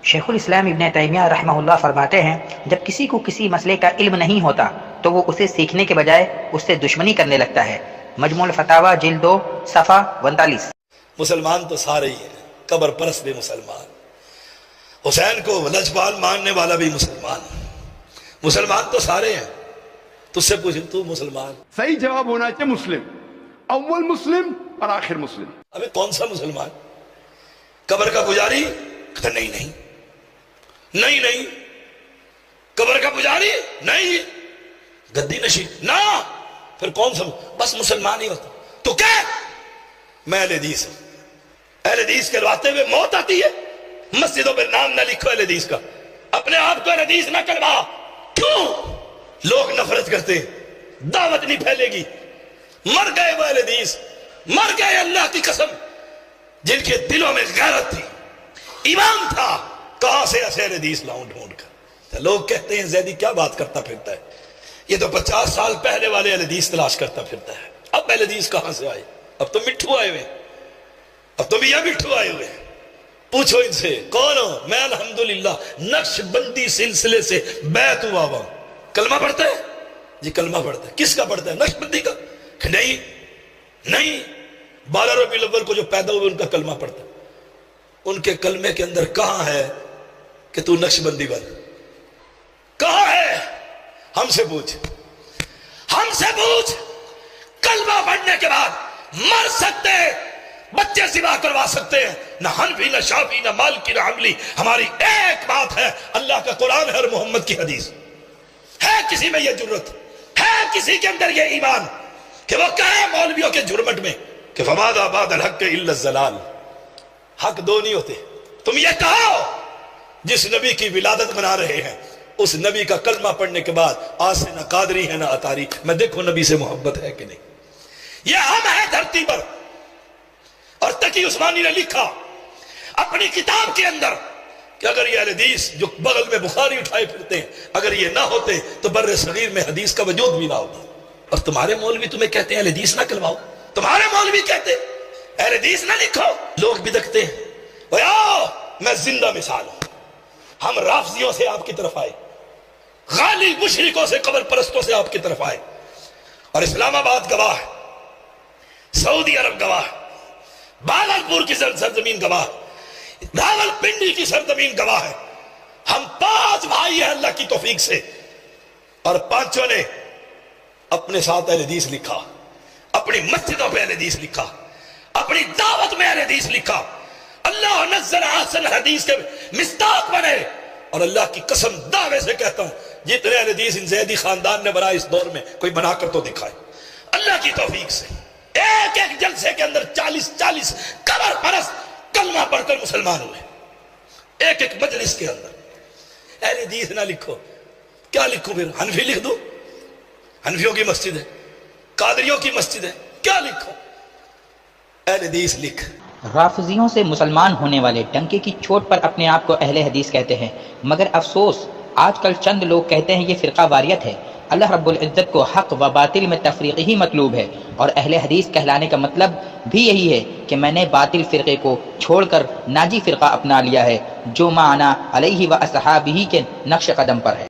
شیخ الاسلام ابن تیمیہ رحمہ اللہ فرماتے ہیں جب کسی کو کسی مسئلے کا علم نہیں ہوتا تو وہ اسے سیکھنے کے بجائے اس سے دشمنی کرنے لگتا ہے۔ مجموع الفتاوی جلد 2 صفحہ 49۔ مسلمان تو سارے ہی ہیں، قبر پرست بھی مسلمان، حسین کو لجپال ماننے والا بھی مسلمان، مسلمان تو سارے ہیں۔ تجھ سے پوچھ تو مسلمان؟ صحیح جواب ہونا چاہیے مسلم، اول مسلم اور آخر مسلم۔ ابھی کون سا مسلمان؟ قبر کا پجاری؟ کہتا نہیں نہیں نہیں نہیں، قبر کا پجاری نہیں، گدی نشی نہ، پھر کون سا؟ بس مسلمان ہی ہوتا۔ تو کیا؟ میں اہل حدیث ہوں۔ اہل حدیث کہلواتے ہوئے موت آتی ہے؟ مسجدوں پر نام نہ لکھو اہل حدیث کا، اپنے آپ کو اہل حدیث نہ کہلوا۔ کیوں؟ لوگ نفرت کرتے ہیں، دعوت نہیں پھیلے گی۔ مر گئے وہ اہل حدیث، مر گئے اللہ کی قسم جن کے دلوں میں غیرت تھی، ایمان تھا۔ کہاں سے ایسے اہل حدیث لاؤں ڈھونڈ کر؟ لوگ کہتے ہیں زیدی کیا بات کرتا پھرتا ہے، یہ تو 50 سال پہلے والے اہل حدیث تلاش کرتا پھرتا ہے۔ اب اہل حدیث کہاں سے آئے؟ اب تو مٹھو آئے ہوئے، اب تو میاں مٹھو آئے ہوئے۔ پوچھو ان سے کون ہو؟ میں الحمدللہ نقش بندی سلسلے سے بیعت ہوا ہوں۔ کلمہ پڑھتا ہے؟ جی کلمہ پڑھتا ہے۔ کس کا پڑھتا ہے؟ نقش بندی کا؟ کہ نہیں نہیں، 12 ربیع الاول کو جو پیدا ہوئے ان کا کلمہ پڑھتا ہے۔ ان کے کلمے کے اندر کہاں ہے کہ تو نقش بندی بن؟ کہاں ہے؟ ہم سے پوچھ، ہم سے پوچھ۔ کلمہ پڑھنے کے بعد مر سکتے ہیں، بچے ذبح کروا سکتے ہیں، نہ حنفی نہ شافعی نہ مالکی نہ حنبلی۔ ہماری ایک بات ہے، اللہ کا قرآن ہے اور محمد کی حدیث ہے۔ کسی میں یہ جرت ہے، کسی کے اندر یہ ایمان کہ وہ کہے مولویوں کے جرمٹ میں کہ فماذا بعد الحق الا الضلال، حق دو نہیں ہوتے۔ تم یہ کہو جس نبی کی ولادت منا رہے ہیں اس نبی کا کلمہ پڑھنے کے بعد آج سے نہ قادری ہے نہ عطاری، میں دیکھو نبی سے محبت ہے کہ نہیں۔ یہ ہم ہے دھرتی پر۔ اور تقی عثمانی نے لکھا اپنی کتاب کے اندر کہ اگر یہ اہل حدیث جو بغل میں بخاری اٹھائے پھرتے ہیں اگر یہ نہ ہوتے تو بر صغیر میں حدیث کا وجود بھی نہ ہوتا۔ اور تمہارے مولوی تمہیں کہتے ہیں اہل حدیث نہ کلواؤ، تمہارے مولوی کہتے ہیں اہل حدیث نہ لکھو، لوگ بھی دکھتے ہیں۔ میں زندہ مثال ہوں، ہم رافضیوں سے آپ کی طرف آئے، غالی مشرکوں سے قبر پرستوں سے آپ کی طرف آئے، اور اسلام آباد گواہ ہے، سعودی عرب گواہ ہے، باگلپور کی سرزمین گواہ ہے، راول پنڈی کی سرزمین گواہ ہے۔ ہم 5 بھائی ہیں اللہ کی توفیق سے، اور 5 نے اپنے ساتھ اہل حدیث لکھا، اپنی مسجدوں پہ اہل حدیث لکھا، اپنی دعوت میں اہل حدیث لکھا۔ اللہ نزل احسن حدیث کے مصداق بنے، اور اللہ کی قسم دعوے سے کہتا ہوں جتنے اہل حدیث ان زیدی خاندان نے بنائے اس دور میں کوئی بنا کر تو دکھائے اللہ کی توفیق سے۔ ایک ایک جلسے کے اندر 40 قبر پرست کلمہ پڑھ کر مسلمان ہوئے، ایک ایک مجلس کے اندر۔ اہل حدیث نہ لکھو، کیا لکھوں پھر؟ حنفی لکھ دو، حنفیوں کی مسجد ہے، قادریوں کی مسجد ہے، کیا لکھو؟ اہل حدیث لکھ۔ رافضیوں سے مسلمان ہونے والے ڈنکے کی چوٹ پر اپنے آپ کو اہل حدیث کہتے ہیں، مگر افسوس آج کل چند لوگ کہتے ہیں یہ فرقہ واریت ہے۔ اللہ رب العزت کو حق و باطل میں تفریق ہی مطلوب ہے، اور اہل حدیث کہلانے کا مطلب بھی یہی ہے کہ میں نے باطل فرقے کو چھوڑ کر ناجی فرقہ اپنا لیا ہے جو معنا علیہ و اصحابہ کے نقش قدم پر ہے۔